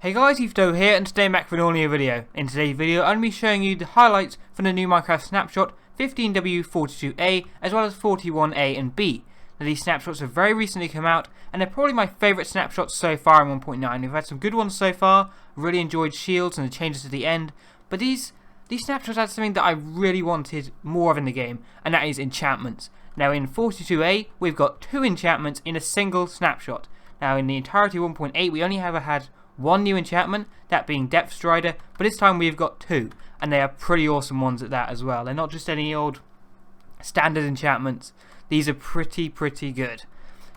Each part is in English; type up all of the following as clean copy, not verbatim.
Hey guys, EthDo here, and today I'm back for an all-new video. In today's video, I'm going to be showing you the highlights from the new Minecraft Snapshot 15w42a, as well as 41a and b. Now these snapshots have very recently come out, and they're probably my favourite snapshots so far in 1.9. We've had some good ones so far, really enjoyed shields and the changes at the end, but these snapshots had something that I really wanted more of in the game, and that is enchantments. Now in 42a, we've got 2 enchantments in a single snapshot. Now in the entirety of 1.8, we only ever had one new enchantment, that being Depth Strider, but this time we've got 2, and they are pretty awesome ones at that as well. They're not just any old standard enchantments, these are pretty good.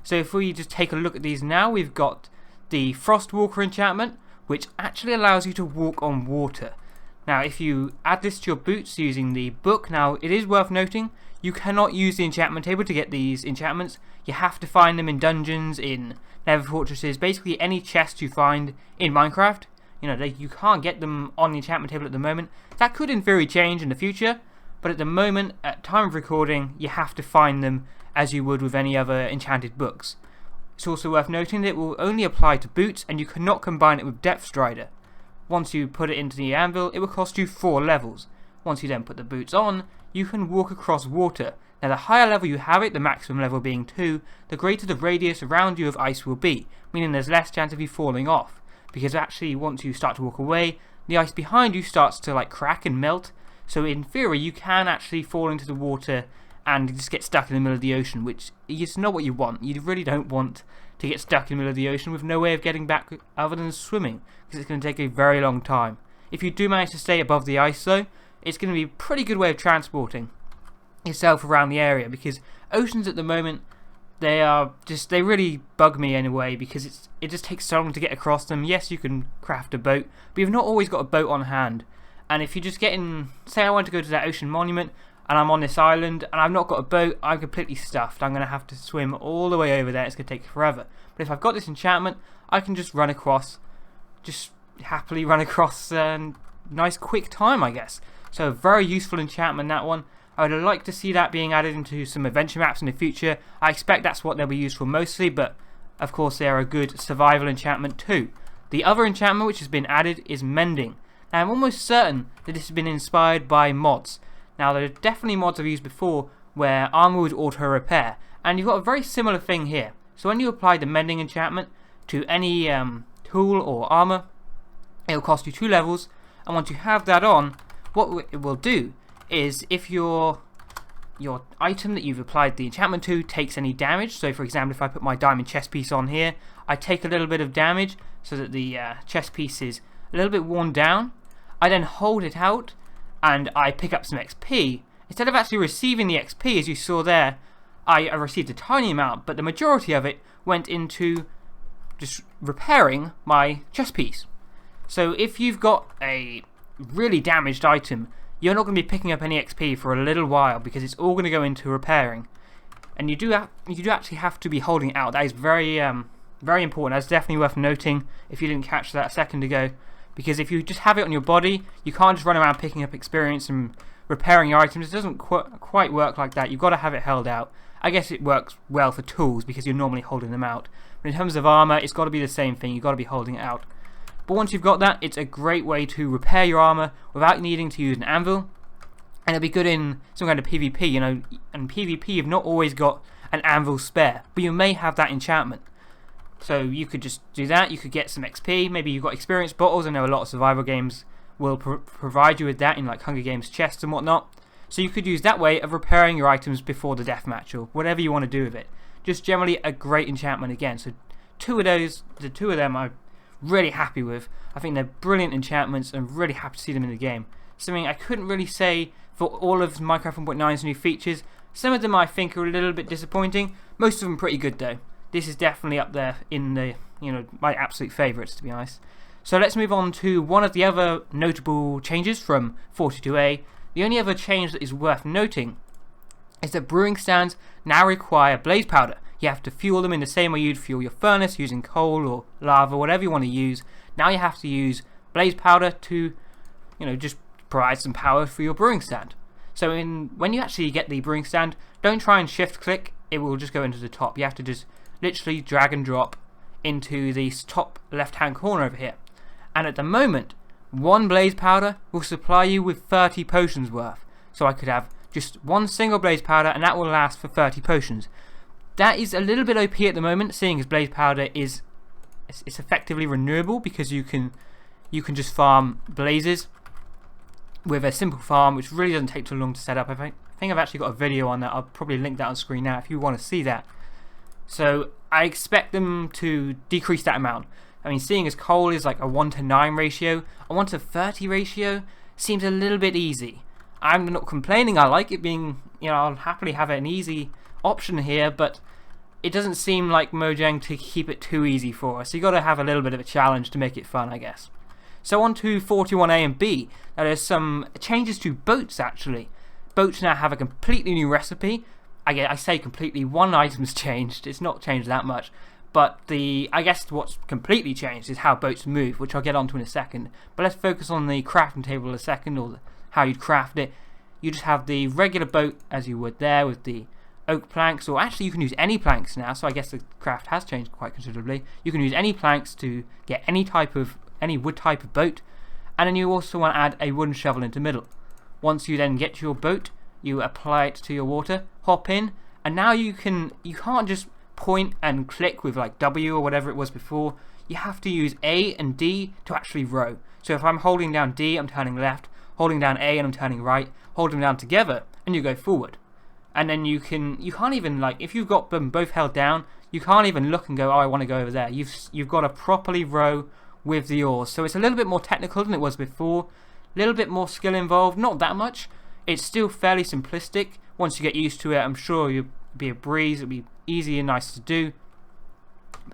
So if we just take a look at these now, we've got the Frostwalker enchantment, which actually allows you to walk on water. Now if you add this to your boots using the book, now it is worth noting, you cannot use the enchantment table to get these enchantments. You have to find them in dungeons, in nether fortresses, basically any chest you find in Minecraft. You know, you can't get them on the enchantment table at the moment. That could in theory change in the future, but at the moment, at time of recording, you have to find them as you would with any other enchanted books. It's also worth noting that it will only apply to boots, and you cannot combine it with Depth Strider. Once you put it into the anvil, it will cost you 4 levels. Once you then put the boots on, you can walk across water. Now the higher level you have it, the maximum level being 2, the greater the radius around you of ice will be, meaning there's less chance of you falling off. Because actually once you start to walk away, the ice behind you starts to like crack and melt, so in theory you can actually fall into the water and just get stuck in the middle of the ocean, which is not what you want. You really don't want to get stuck in the middle of the ocean with no way of getting back other than swimming, because it's going to take a very long time. If you do manage to stay above the ice though, it's going to be a pretty good way of transporting yourself around the area, because oceans at the moment, they really bug me in a way, because it just takes so long to get across them. Yes, you can craft a boat, but you've not always got a boat on hand. And if you just get in, say I want to go to that ocean monument and I'm on this island and I've not got a boat, I'm completely stuffed. I'm going to have to swim all the way over there. It's going to take forever. But if I've got this enchantment, I can just run across, just happily run across a nice quick time, I guess. So a very useful enchantment, that one. I would like to see that being added into some adventure maps in the future. I expect that's what they'll be used for mostly, but of course they are a good survival enchantment too. The other enchantment which has been added is Mending. Now I'm almost certain that this has been inspired by mods. Now there are definitely mods I've used before where armor would auto repair, and you've got a very similar thing here. So when you apply the Mending enchantment to any tool or armor, it will cost you 2 levels, and once you have that on, what it will do is if your item that you've applied the enchantment to takes any damage, so for example if I put my diamond chest piece on here, I take a little bit of damage so that the chest piece is a little bit worn down, I then hold it out and I pick up some XP. Instead of actually receiving the XP as you saw there, I received a tiny amount, but the majority of it went into just repairing my chest piece. So if you've got a really damaged item, you're not going to be picking up any XP for a little while, because it's all going to go into repairing. And you do actually have to be holding it out. That is very important. That's definitely worth noting if you didn't catch that a second ago. Because if you just have it on your body, you can't just run around picking up experience and repairing your items. It doesn't quite work like that. You've got to have it held out. I guess it works well for tools because you're normally holding them out. But in terms of armor, it's got to be the same thing. You've got to be holding it out. But once you've got that, it's a great way to repair your armor without needing to use an anvil. And it'll be good in some kind of PvP, you know. And PvP, you've not always got an anvil spare, but you may have that enchantment. So you could just do that, you could get some XP, maybe you've got experience bottles. I know a lot of survival games will provide you with that in like Hunger Games chests and whatnot. So you could use that way of repairing your items before the deathmatch, or whatever you want to do with it. Just generally a great enchantment again. So the two of them I'm really happy with. I think they're brilliant enchantments and really happy to see them in the game. Something I couldn't really say for all of Minecraft 1.9's new features. Some of them I think are a little bit disappointing. Most of them pretty good though. This is definitely up there in the, my absolute favourites, to be honest. So let's move on to one of the other notable changes from 42a. The only other change that is worth noting is that brewing stands now require blaze powder. You have to fuel them in the same way you'd fuel your furnace using coal or lava, whatever you want to use. Now you have to use blaze powder to, just provide some power for your brewing stand. So when you actually get the brewing stand, don't try and shift click, it will just go into the top. You have to just literally drag and drop into the top left hand corner over here. And at the moment, one blaze powder will supply you with 30 potions worth. So I could have just one single blaze powder and that will last for 30 potions. That is a little bit OP at the moment, seeing as blaze powder is it's effectively renewable, because you can just farm blazes with a simple farm, which really doesn't take too long to set up. I think I've actually got a video on that. I'll probably link that on screen now if you want to see that. So I expect them to decrease that amount. I mean, seeing as coal is like a 1:9 ratio, a 1:30 ratio seems a little bit easy. I'm not complaining, I like it being, I'll happily have an easy option here, but it doesn't seem like Mojang to keep it too easy for us. So you got to have a little bit of a challenge to make it fun, I guess. So on to 41A and B. Now there's some changes to boats actually. Boats now have a completely new recipe. I say completely, one item's changed, it's not changed that much. But I guess what's completely changed is how boats move, which I'll get onto in a second. But let's focus on the crafting table a second, or how you'd craft it. You just have the regular boat as you would there with the oak planks, or actually you can use any planks now, so I guess the craft has changed quite considerably. You can use any planks to get any wood type of boat, and then you also want to add a wooden shovel into the middle. Once you then get your boat, you apply it to your water, hop in, and now you can't just point and click with like W or whatever it was before. You have to use A and D to actually row. So if I'm holding down D, I'm turning left, holding down A and I'm turning right, hold them down together and you go forward. And then you can't even, like, if you've got them both held down, you can't even look and go, oh, I want to go over there. You've got to properly row with the oars. So it's a little bit more technical than it was before, a little bit more skill involved, not that much. It's still fairly simplistic. Once you get used to it, I'm sure you'll be a breeze, it'll be easy and nice to do.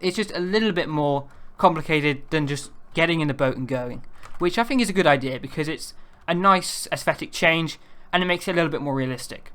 It's just a little bit more complicated than just getting in the boat and going, which I think is a good idea because it's a nice aesthetic change and it makes it a little bit more realistic.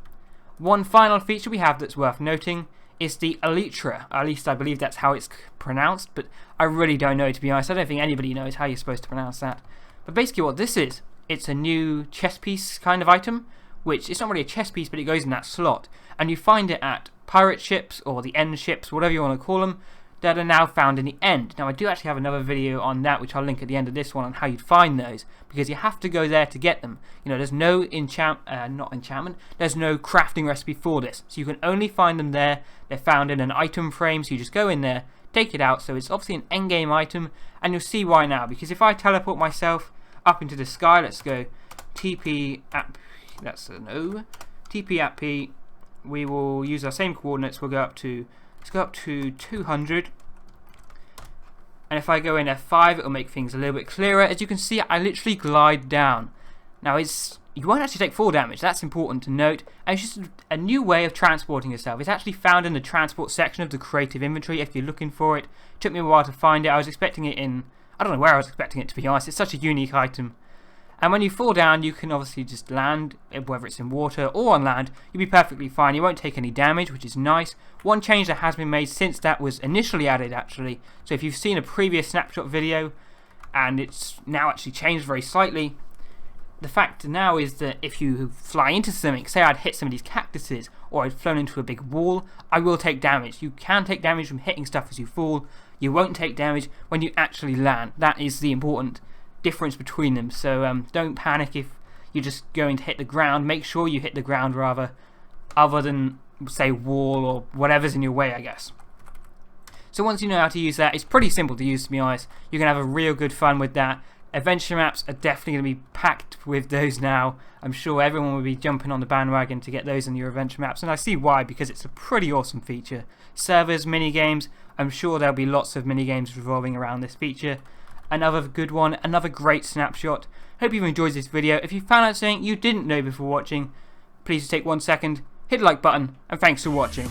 One final feature we have that's worth noting is the elytra. At least I believe that's how it's pronounced, but I really don't know, to be honest. I don't think anybody knows how you're supposed to pronounce that. But basically what this is, it's a new chess piece kind of item, which it's not really a chess piece, but it goes in that slot. And you find it at pirate ships or the end ships, whatever you want to call them, that are now found in the end. Now I do actually have another video on that, which I'll link at the end of this one, on how you'd find those, because you have to go there to get them. There's no there's no crafting recipe for this, so you can only find them there. They're found in an item frame, so you just go in there, take it out. So it's obviously an endgame item, and you'll see why now, because if I teleport myself up into the sky, let's go TP at, that's an O, TP at P, we will use our same coordinates. We'll go up to, let's go up to 200, and if I go in F5, it'll make things a little bit clearer. As you can see, I literally glide down. Now you won't actually take full damage, that's important to note, and it's just a new way of transporting yourself. It's actually found in the transport section of the creative inventory if you're looking for it. It took me a while to find it. I was expecting it in, I don't know where I was expecting it, to be honest. It's such a unique item. And when you fall down, you can obviously just land, whether it's in water or on land, you'll be perfectly fine. You won't take any damage, which is nice. One change that has been made since that was initially added, actually. So if you've seen a previous Snapshot video, and it's now actually changed very slightly, the fact now is that if you fly into something, say I'd hit some of these cactuses, or I'd flown into a big wall, I will take damage. You can take damage from hitting stuff as you fall. You won't take damage when you actually land. That is the important difference between them. So don't panic if you're just going to hit the ground. Make sure you hit the ground rather, other than say wall or whatever's in your way, I guess. So once you know how to use that, it's pretty simple to use, to be honest. You can have a real good fun with that. Adventure maps are definitely going to be packed with those now. I'm sure everyone will be jumping on the bandwagon to get those in your adventure maps, and I see why, because it's a pretty awesome feature. Servers, minigames, I'm sure there'll be lots of minigames revolving around this feature. Another good one, another great snapshot. Hope you've enjoyed this video. If you found out something you didn't know before watching, please just take 1 second, hit the like button, and thanks for watching.